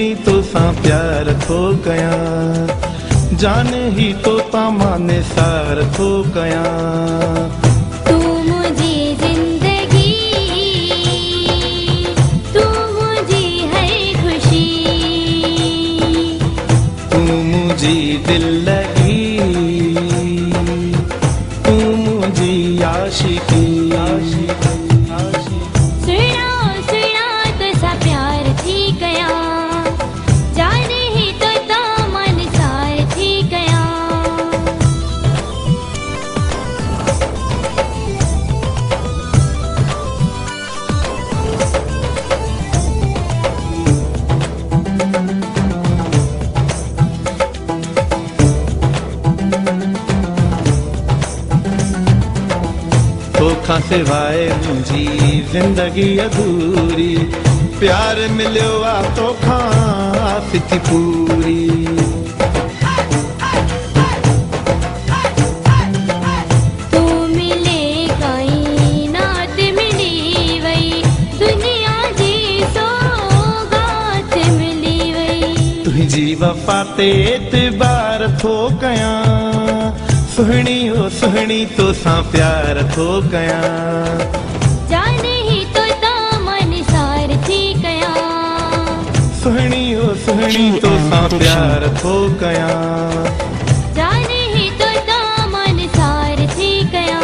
सुहणी तो सा प्यार थो कया, जान ही तो ता माने सार थो कया। तू मुझी जिंदगी, तू मुझी है खुशी, तू मुझी दिल लगी, तू मुझी आशिकी। तोखा सिवाए मुझी जिंदगी अधूरी, प्यार मिलियो आ तोखा आस थी पूरी। तू मिले कायनात मिली वई, दुनिया जी सौगात मिली वई। तुझी वफा ते एतबार थो कया, सुहणी हो सुहणी तो सा प्यार थो कया। जान ही तो ता मन सार थी कया, सुहणी हो सुहणी तो सा प्यार थो कया। जान ही तो ता मन सार थी कया।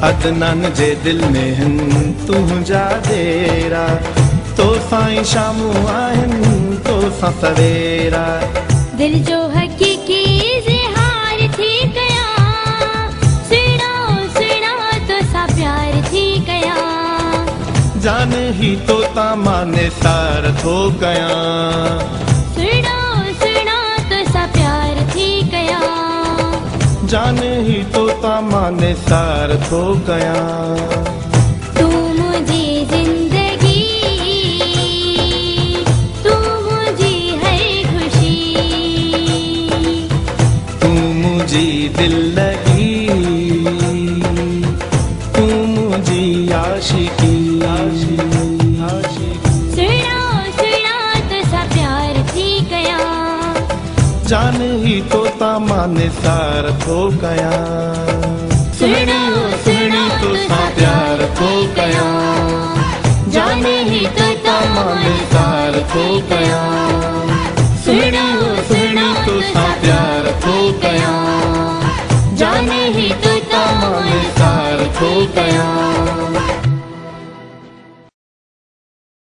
अदनान जे दिल में हन तुझा देरा, तो साईं शामू आहिन तो सा सवेरा। दिल जो हकीकी इज़हार थी कया, सुना तो सा प्यार थी कया। जान ही तो ता माने सार थो कया, सुना तो सा प्यार थी कया। जान ही तो ता माने सार थो कया। तू मुझी जिंदगी, तू मुझी है खुशी, तू मुझी दिल लगी, तू मुझी आशिकी। सुना तो सा प्यार थी कया, जान ही तो ता माने सार थो कया। सुहणी हो सुहणी तो सा प्यार थो कया, जान ही तो ता माने सार थो कया।